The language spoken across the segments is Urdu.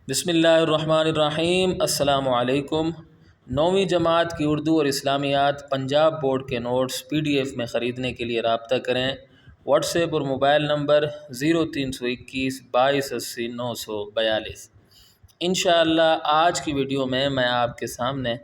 بسم اللہ الرحمن الرحیم۔ السلام علیکم۔ 9ویں جماعت کی اردو اور اسلامیات پنجاب بورڈ کے نوٹس PDF میں خریدنے کے لیے رابطہ کریں۔ واٹس ایپ اور موبائل نمبر 0321 2280 942۔ انشاءاللہ آج کی ویڈیو میں آپ کے سامنے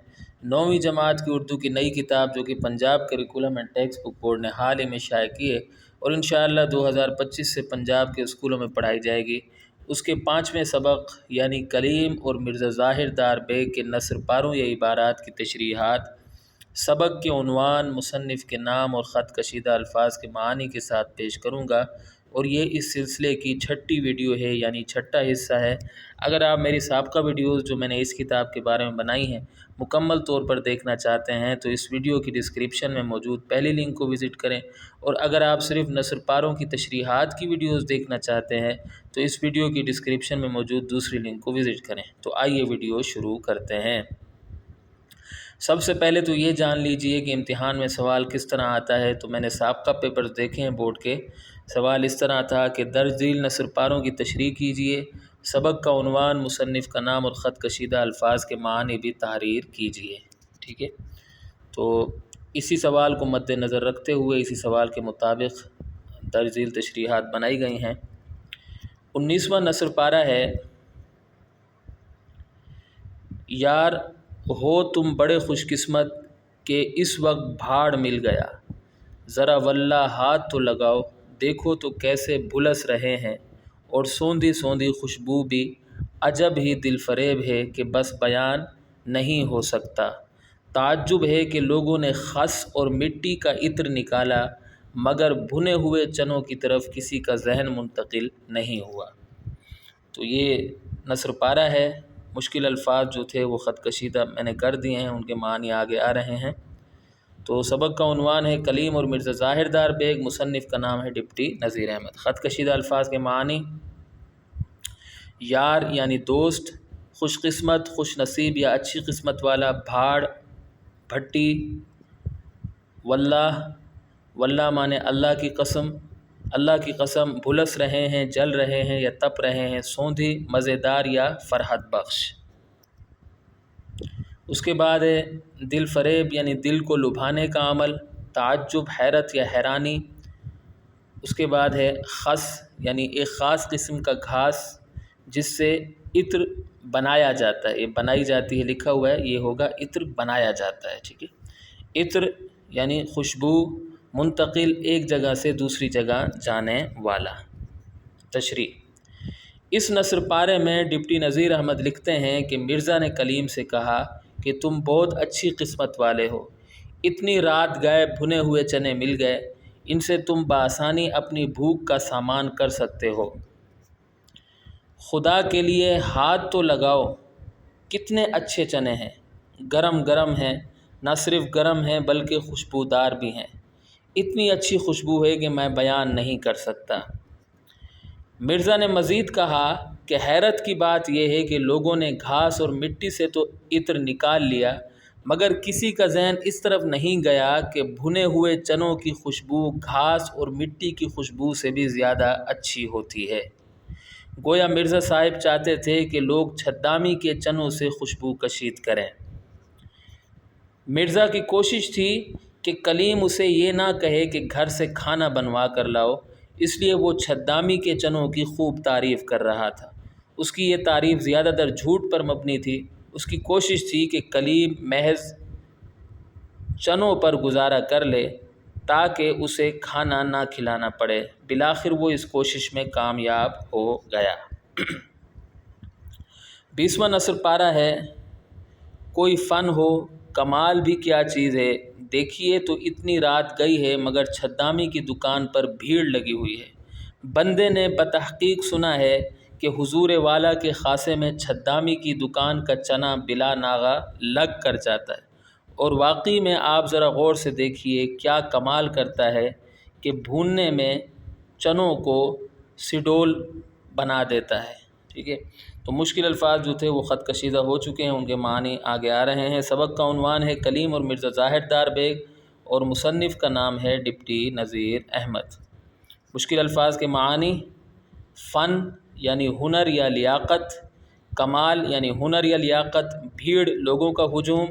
9ویں جماعت کی اردو کی نئی کتاب جو کہ Punjab curriculum and text book board نے حال ہی میں شائع کی ہے اور انشاءاللہ 2025 سے پنجاب کے اسکولوں میں پڑھائی جائے گی، اس کے 5ویں سبق یعنی کلیم اور مرزا ظاہر دار بیگ کے نثر پاروں یا عبارات کی تشریحات، سبق کے عنوان، مصنف کے نام اور خط کشیدہ الفاظ کے معانی کے ساتھ پیش کروں گا، اور یہ اس سلسلے کی 6ٹھی ویڈیو ہے یعنی 6ٹھا حصہ ہے۔ اگر آپ میری سابقہ ویڈیوز جو میں نے اس کتاب کے بارے میں بنائی ہیں مکمل طور پر دیکھنا چاہتے ہیں تو اس ویڈیو کی ڈسکرپشن میں موجود پہلی لنک کو وزٹ کریں، اور اگر آپ صرف نثر پاروں کی تشریحات کی ویڈیوز دیکھنا چاہتے ہیں تو اس ویڈیو کی ڈسکرپشن میں موجود دوسری لنک کو وزٹ کریں۔ تو آئیے ویڈیو شروع کرتے ہیں۔ سب سے پہلے تو یہ جان لیجئے کہ امتحان میں سوال کس طرح آتا ہے۔ تو میں نے سابقہ پیپر دیکھے ہیں بورڈ کے، سوال اس طرح تھا کہ درج ذیل نثر پاروں کی تشریح کیجئے، سبق کا عنوان، مصنف کا نام اور خط کشیدہ الفاظ کے معنی بھی تحریر کیجئے۔ ٹھیک ہے، تو اسی سوال کو مد نظر رکھتے ہوئے اسی سوال کے مطابق درج ذیل تشریحات بنائی گئی ہیں۔ 19واں نثر پارہ ہے، یار ہو تم بڑے خوش قسمت کہ اس وقت بھاڑ مل گیا، ذرا واللہ ہاتھ تو لگاؤ، دیکھو تو کیسے بھلس رہے ہیں، اور سوندھی سوندھی خوشبو بھی عجب ہی دل فریب ہے کہ بس بیان نہیں ہو سکتا۔ تعجب ہے کہ لوگوں نے خس اور مٹی کا عطر نکالا مگر بھنے ہوئے چنوں کی طرف کسی کا ذہن منتقل نہیں ہوا۔ تو یہ نثر پارہ ہے، مشکل الفاظ جو تھے وہ خط کشیدہ میں نے کر دیے ہیں، ان کے معنی آگے آ رہے ہیں۔ تو سبق کا عنوان ہے کلیم اور مرزا ظاہر دار بیگ، مصنف کا نام ہے ڈپٹی نذیر احمد۔ خط کشیدہ الفاظ کے معنی، یار یعنی دوست، خوش قسمت خوش نصیب یا اچھی قسمت والا، بھاڑ بھٹی، واللہ واللہ معنی اللہ کی قسم، اللہ کی قسم، بھلس رہے ہیں جل رہے ہیں یا تپ رہے ہیں، سوندھی مزیدار یا فرحت بخش۔ اس کے بعد ہے دل فریب یعنی دل کو لبھانے کا عمل، تعجب، حیرت یا حیرانی۔ اس کے بعد ہے خس یعنی ایک خاص قسم کا گھاس جس سے عطر بنایا جاتا ہے، یہ بنائی جاتی ہے لکھا ہوا ہے، یہ ہوگا عطر بنایا جاتا ہے۔ ٹھیک ہے، عطر یعنی خوشبو، منتقل ایک جگہ سے دوسری جگہ جانے والا۔ تشریح، اس نثر پارے میں ڈپٹی نذیر احمد لکھتے ہیں کہ مرزا نے کلیم سے کہا کہ تم بہت اچھی قسمت والے ہو، اتنی رات گئے بھنے ہوئے چنے مل گئے، ان سے تم بآسانی اپنی بھوک کا سامان کر سکتے ہو، خدا کے لیے ہاتھ تو لگاؤ، کتنے اچھے چنے ہیں، گرم گرم ہیں، نہ صرف گرم ہیں بلکہ خوشبودار بھی ہیں، اتنی اچھی خوشبو ہے کہ میں بیان نہیں کر سکتا۔ مرزا نے مزید کہا کہ حیرت کی بات یہ ہے کہ لوگوں نے گھاس اور مٹی سے تو عطر نکال لیا مگر کسی کا ذہن اس طرف نہیں گیا کہ بھنے ہوئے چنوں کی خوشبو گھاس اور مٹی کی خوشبو سے بھی زیادہ اچھی ہوتی ہے۔ گویا مرزا صاحب چاہتے تھے کہ لوگ چھدامی کے چنوں سے خوشبو کشید کریں۔ مرزا کی کوشش تھی کہ کلیم اسے یہ نہ کہے کہ گھر سے کھانا بنوا کر لاؤ، اس لیے وہ چھدامی کے چنوں کی خوب تعریف کر رہا تھا۔ اس کی یہ تعریف زیادہ تر جھوٹ پر مبنی تھی۔ اس کی کوشش تھی کہ کلیم محض چنوں پر گزارا کر لے تاکہ اسے کھانا نہ کھلانا پڑے۔ بالآخر وہ اس کوشش میں کامیاب ہو گیا۔ 20واں نثر پارہ ہے، کوئی فن ہو کمال بھی کیا چیز ہے، دیکھیے تو اتنی رات گئی ہے مگر چھدامی کی دکان پر بھیڑ لگی ہوئی ہے۔ بندے نے بتحقیق سنا ہے کہ حضور والا کے خاصے میں چھدامی کی دکان کا چنا بلا ناغہ لگ کر جاتا ہے، اور واقعی میں آپ ذرا غور سے دیکھیے کیا کمال کرتا ہے کہ بھوننے میں چنوں کو سڈول بنا دیتا ہے۔ ٹھیک ہے، تو مشکل الفاظ جو تھے وہ خط کشیدہ ہو چکے ہیں، ان کے معنی آگے آ رہے ہیں۔ سبق کا عنوان ہے کلیم اور مرزا ظاہر دار بیگ، اور مصنف کا نام ہے ڈپٹی نذیر احمد۔ مشکل الفاظ کے معنی، فن یعنی ہنر یا لیاقت، کمال یعنی ہنر یا لیاقت، بھیڑ لوگوں کا ہجوم،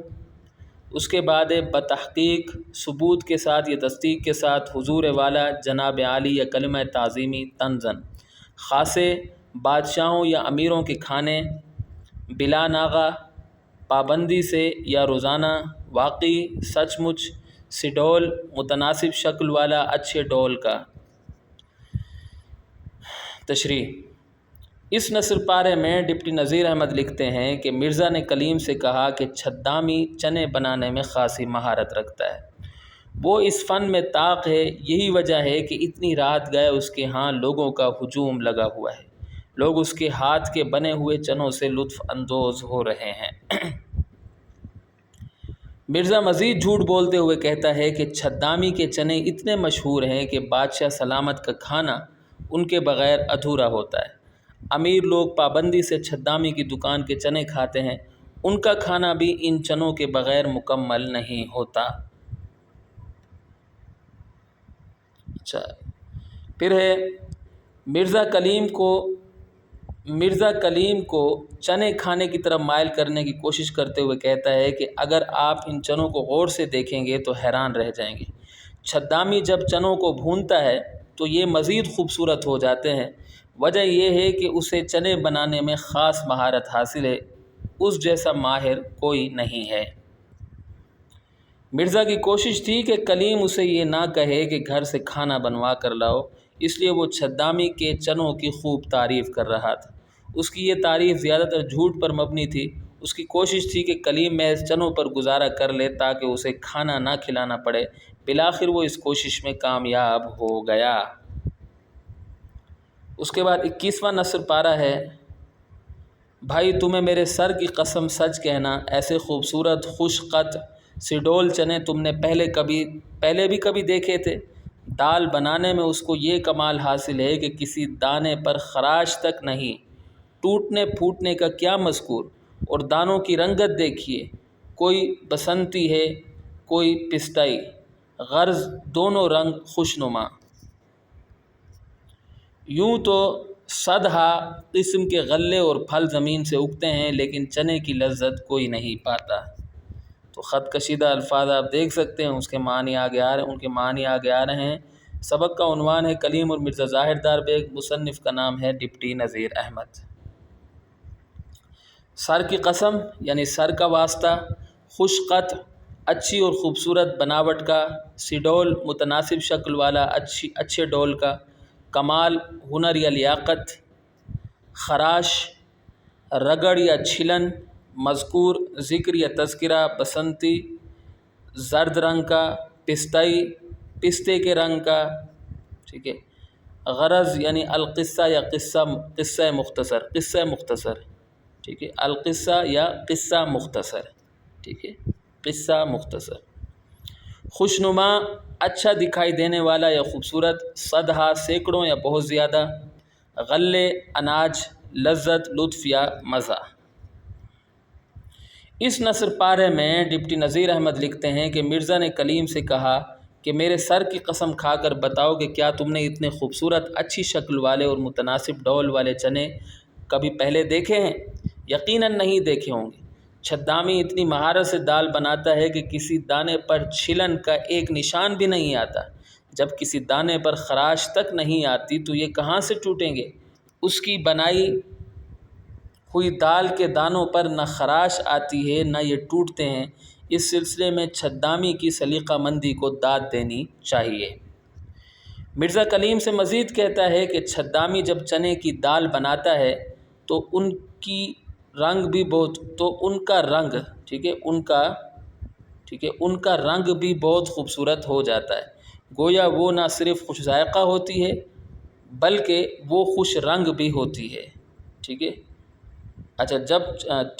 اس کے بعد بتحقیق ثبوت کے ساتھ یا تصدیق کے ساتھ، حضور والا جناب عالی یا کلمہ تعظیمی طنزاً، خاصے بادشاہوں یا امیروں کے کھانے، بلا ناغہ پابندی سے یا روزانہ، واقعی سچ مچ، سڈول متناسب شکل والا اچھے ڈول کا۔ تشریح: اس نثر پارے میں ڈپٹی نذیر احمد لکھتے ہیں کہ مرزا نے کلیم سے کہا کہ چھدامی چنے بنانے میں خاصی مہارت رکھتا ہے، وہ اس فن میں طاق ہے، یہی وجہ ہے کہ اتنی رات گئے اس کے ہاں لوگوں کا ہجوم لگا ہوا ہے، لوگ اس کے ہاتھ کے بنے ہوئے چنوں سے لطف اندوز ہو رہے ہیں۔ مرزا مزید جھوٹ بولتے ہوئے کہتا ہے کہ چھدامی کے چنے اتنے مشہور ہیں کہ بادشاہ سلامت کا کھانا ان کے بغیر ادھورا ہوتا ہے، امیر لوگ پابندی سے چھدامی کی دکان کے چنے کھاتے ہیں، ان کا کھانا بھی ان چنوں کے بغیر مکمل نہیں ہوتا۔ اچھا، پھر ہے مرزا کلیم کو چنے کھانے کی طرف مائل کرنے کی کوشش کرتے ہوئے کہتا ہے کہ اگر آپ ان چنوں کو غور سے دیکھیں گے تو حیران رہ جائیں گے، چھدامی جب چنوں کو بھونتا ہے تو یہ مزید خوبصورت ہو جاتے ہیں، وجہ یہ ہے کہ اسے چنے بنانے میں خاص مہارت حاصل ہے، اس جیسا ماہر کوئی نہیں ہے۔ مرزا کی کوشش تھی کہ کلیم اسے یہ نہ کہے کہ گھر سے کھانا بنوا کر لاؤ، اس لیے وہ چھدامی کے چنوں کی خوب تعریف کر رہا تھا۔ اس کی یہ تعریف زیادہ تر جھوٹ پر مبنی تھی، اس کی کوشش تھی کہ کلیم محض چنوں پر گزارا کر لے تاکہ اسے کھانا نہ کھلانا پڑے، بالآخر وہ اس کوشش میں کامیاب ہو گیا۔ اس کے بعد 21واں نثر پارہ ہے: بھائی تمہیں میرے سر کی قسم سچ کہنا، ایسے خوبصورت خوش قط سڈول چنے تم نے پہلے بھی کبھی دیکھے تھے؟ دال بنانے میں اس کو یہ کمال حاصل ہے کہ کسی دانے پر خراش تک نہیں، ٹوٹنے پھوٹنے کا کیا مذکور، اور دانوں کی رنگت دیکھیے، کوئی بسنتی ہے کوئی پسٹائی، غرض دونوں رنگ خوشنما۔ یوں تو صدہا قسم کے غلے اور پھل زمین سے اگتے ہیں لیکن چنے کی لذت کوئی نہیں پاتا۔ تو خط کشیدہ الفاظ آپ دیکھ سکتے ہیں، اس کے معنی آگے آ رہے ہیں، ان کے معنی آگے آ رہے ہیں۔ سبق کا عنوان ہے کلیم اور مرزا ظاہر دار بیگ، مصنف کا نام ہے ڈپٹی نذیر احمد۔ سر کی قسم یعنی سر کا واسطہ، خوش قط اچھی اور خوبصورت بناوٹ کا، سڈول متناسب شکل والا اچھے ڈول کا، کمال ہنر یا لیاقت، خراش رگڑ یا چھلن، مذکور ذکر یا تذکرہ، بسنتی زرد رنگ کا، پستائی پستے کے رنگ کا، ٹھیک ہے، غرض یعنی القصہ یا قصہ مختصر، ٹھیک ہے، القصہ یا قصہ مختصر، ٹھیک ہے، قصہ مختصر، خوشنما اچھا دکھائی دینے والا یا خوبصورت، صدہا سینکڑوں یا بہت زیادہ، غلے اناج، لذت لطف یا مزہ۔ اس نثر پارے میں ڈپٹی نذیر احمد لکھتے ہیں کہ مرزا نے کلیم سے کہا کہ میرے سر کی قسم کھا کر بتاؤ کہ کیا تم نے اتنے خوبصورت اچھی شکل والے اور متناسب ڈول والے چنے کبھی پہلے دیکھے ہیں؟ یقیناً نہیں دیکھے ہوں گے۔ چھدامی اتنی مہارت سے دال بناتا ہے کہ کسی دانے پر چھلن کا ایک نشان بھی نہیں آتا، جب کسی دانے پر خراش تک نہیں آتی تو یہ کہاں سے ٹوٹیں گے؟ اس کی بنائی ہوئی دال کے دانوں پر نہ خراش آتی ہے نہ یہ ٹوٹتے ہیں، اس سلسلے میں چھدامی کی سلیقہ مندی کو داد دینی چاہیے۔ مرزا کلیم سے مزید کہتا ہے کہ چھدامی جب چنے کی دال بناتا ہے تو ان کا رنگ بھی بہت خوبصورت ہو جاتا ہے، گویا وہ نہ صرف خوش ذائقہ ہوتی ہے بلکہ وہ خوش رنگ بھی ہوتی ہے، ٹھیک ہے۔ اچھا، جب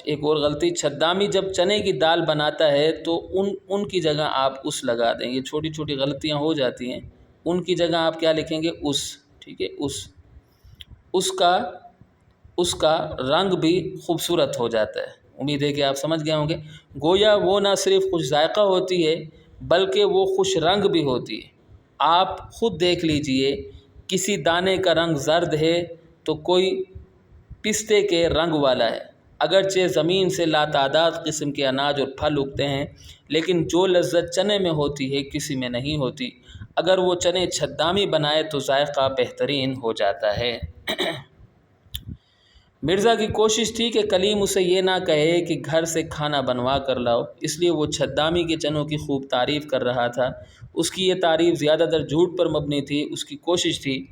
ایک اور غلطی، چھدامی جب چنے کی دال بناتا ہے تو ان کی جگہ آپ اس لگا دیں، یہ چھوٹی چھوٹی غلطیاں ہو جاتی ہیں، ان کی جگہ آپ کیا لکھیں گے؟ اس، ٹھیک ہے، اس کا رنگ بھی خوبصورت ہو جاتا ہے۔ امید ہے کہ آپ سمجھ گئے ہوں گے۔ گویا وہ نہ صرف خوش ذائقہ ہوتی ہے بلکہ وہ خوش رنگ بھی ہوتی ہے۔ آپ خود دیکھ لیجئے، کسی دانے کا رنگ زرد ہے تو کوئی پستے کے رنگ والا ہے، اگرچہ زمین سے لاتعداد قسم کے اناج اور پھل اگتے ہیں، لیکن جو لذت چنے میں ہوتی ہے کسی میں نہیں ہوتی۔ اگر وہ چنے چھدامی بنائے تو ذائقہ بہترین ہو جاتا ہے۔ مرزا کی کوشش تھی کہ کلیم اسے یہ نہ کہے کہ گھر سے کھانا بنوا کر لاؤ، اس لیے وہ چھدامی کے چنوں کی خوب تعریف کر رہا تھا۔ اس کی یہ تعریف زیادہ تر جھوٹ پر مبنی تھی۔ اس کی کوشش تھی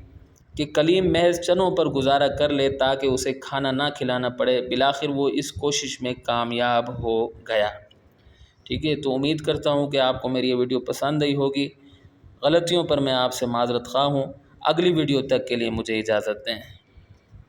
کہ کلیم محض چنوں پر گزارا کر لے تاکہ اسے کھانا نہ کھلانا پڑے۔ بالآخر وہ اس کوشش میں کامیاب ہو گیا۔ ٹھیک ہے، تو امید کرتا ہوں کہ آپ کو میری یہ ویڈیو پسند آئی ہوگی۔ غلطیوں پر میں آپ سے معذرت خواہ ہوں۔ اگلی ویڈیو تک کے لیے مجھے اجازت دیں۔